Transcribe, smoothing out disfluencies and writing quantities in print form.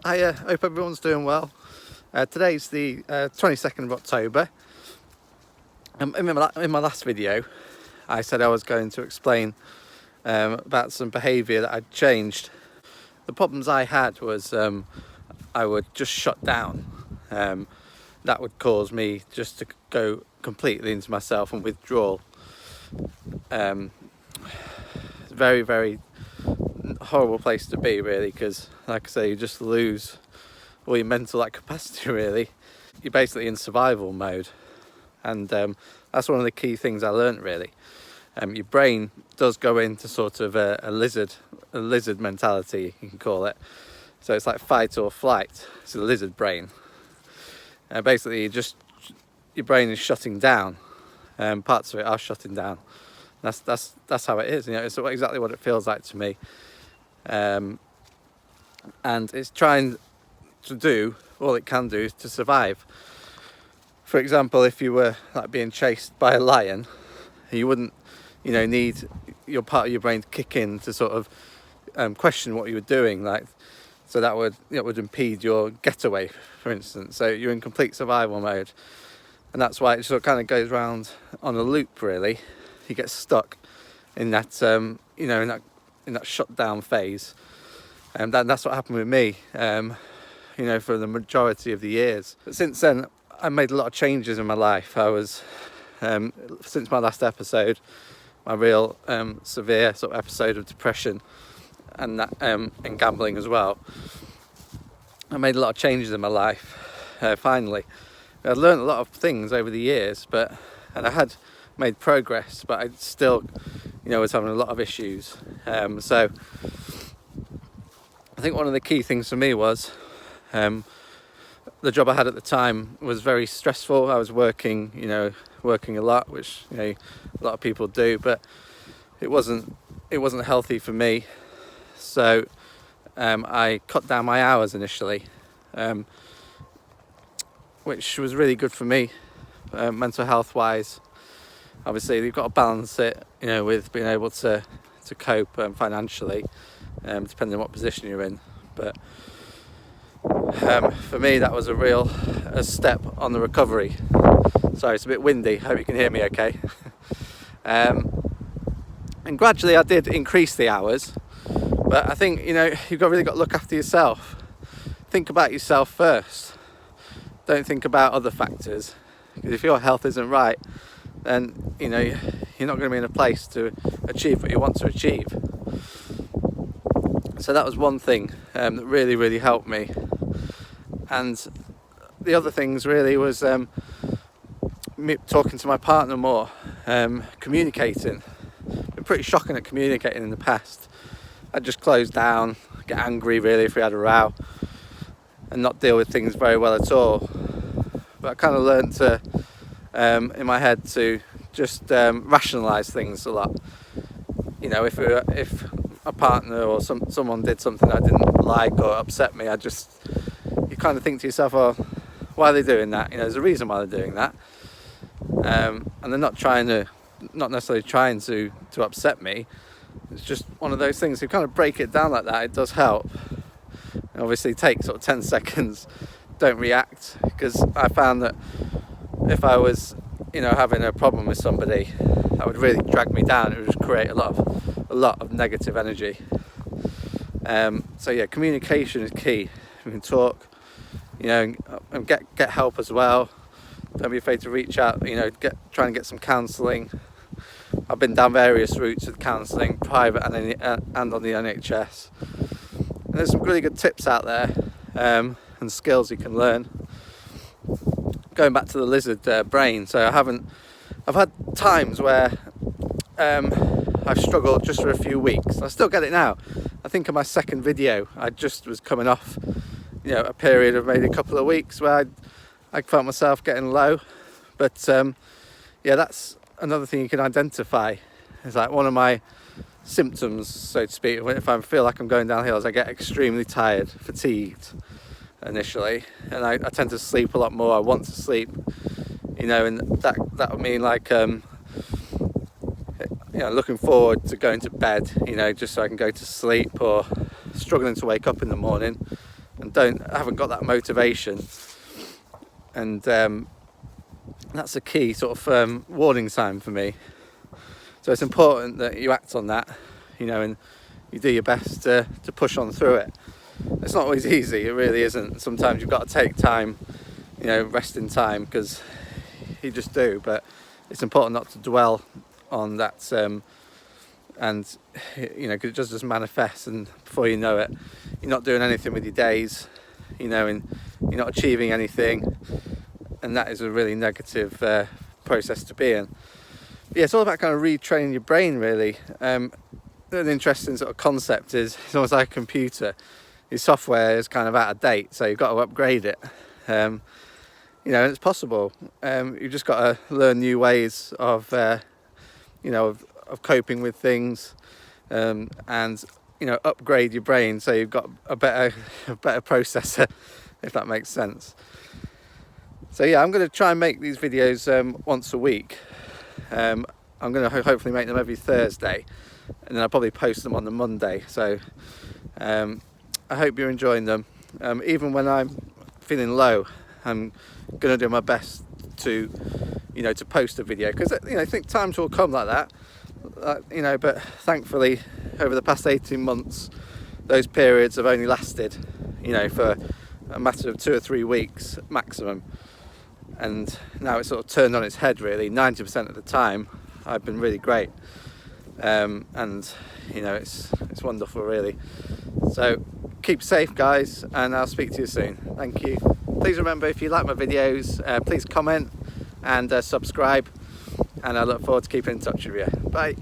I hope everyone's doing well. Today's the 22nd of October. In my last video, I said I was going to explain about some behaviour that I'd changed. The problems I had was I would just shut down. That would cause me just to go completely into myself and withdraw. Very, very horrible place to be, really, because like I say, you just lose all your mental capacity. Really, you're basically in survival mode, and that's one of the key things I learned, really. Your brain does go into sort of a lizard mentality, you can call it. So it's like fight or flight. It's a lizard brain. Basically, your brain is shutting down. Parts of it are shutting down. That's how it is. It's exactly what it feels like to me. And it's trying to do all it can do to survive. For example, if you were being chased by a lion, you wouldn't need your part of your brain to kick in to sort of question what you were doing, so that would impede your getaway, for instance. So you're in complete survival mode, and that's why it sort of kind of goes round on a loop, really. You get stuck in that in that shutdown phase, and that's what happened with me for the majority of the years. But since then, I made a lot of changes in my life. I was since my last episode, my real severe sort of episode of depression, and that and gambling as well, I made a lot of changes in my life. Finally, I learned a lot of things over the years, and I had made progress, but I still was having a lot of issues. So I think one of the key things for me was the job I had at the time was very stressful. I was working a lot, which a lot of people do, but it wasn't healthy for me. So I cut down my hours initially, which was really good for me, mental health wise. Obviously, you've got to balance it, with being able to cope financially, depending on what position you're in. But for me, that was a step on the recovery. Sorry, it's a bit windy. Hope you can hear me okay. And gradually, I did increase the hours. But I think you've really got to look after yourself. Think about yourself first. Don't think about other factors. Because if your health isn't right, then you're not going to be in a place to achieve what you want to achieve. So that was one thing that really, really helped me. And the other things really was me talking to my partner more, communicating. Been pretty shocking at communicating in the past. I'd just close down, get angry really if we had a row, and not deal with things very well at all. But I kind of learned to in my head to just rationalise things a lot. If a partner or someone did something I didn't like or upset me, you kind of think to yourself, oh, why are they doing that? There's a reason why they're doing that, and they're not necessarily trying to upset me. It's just one of those things. You kind of break it down like that. It does help. And obviously, take sort of 10 seconds. Don't react, because I found that if I was, having a problem with somebody, that would really drag me down. It would just create a lot of negative energy. So yeah, communication is key. We can talk, and get help as well. Don't be afraid to reach out. Try and get some counselling. I've been down various routes with counselling, private and on the NHS. And there's some really good tips out there and skills you can learn. Going back to the lizard brain, so I've had times where I've struggled just for a few weeks. I still get it now. I think in my second video, I just was coming off, a period of maybe a couple of weeks where I felt myself getting low. But that's another thing you can identify. It's like one of my symptoms, so to speak, if I feel like I'm going downhill, is I get extremely tired, fatigued initially, and I tend to sleep a lot more. I want to sleep, and that would mean looking forward to going to bed, just so I can go to sleep, or struggling to wake up in the morning, and haven't got that motivation. And that's a key sort of warning sign for me. So it's important that you act on that, you know, and you do your best to push on through it. It's not always easy, it really isn't. Sometimes you've got to take time, you know, resting time, because you just do. But it's important not to dwell on that, and you know, because it does just manifest, and before you know it, you're not doing anything with your days, you know, and you're not achieving anything, and that is a really negative process to be in. But yeah, it's all about kind of retraining your brain, really. An interesting sort of concept is it's almost like a computer. Your software is kind of out of date, so you've got to upgrade it. You know, and it's possible. You've just got to learn new ways of, you know, of coping with things, and you know, upgrade your brain so you've got a better processor, if that makes sense. So yeah, I'm going to try and make these videos once a week. I'm going to hopefully make them every Thursday, and then I'll probably post them on the Monday. So I hope you're enjoying them. Even when I'm feeling low, I'm going to do my best to, you know, to post a video, because, you know, I think times will come like that, you know. But thankfully, over the past 18 months, those periods have only lasted, you know, for a matter of 2 or 3 weeks maximum. And now it's sort of turned on its head, really. 90% of the time, I've been really great, and you know, it's wonderful, really. So keep safe, guys, and I'll speak to you soon. Thank you. Please remember, if you like my videos, please comment and subscribe, and I look forward to keeping in touch with you. Bye.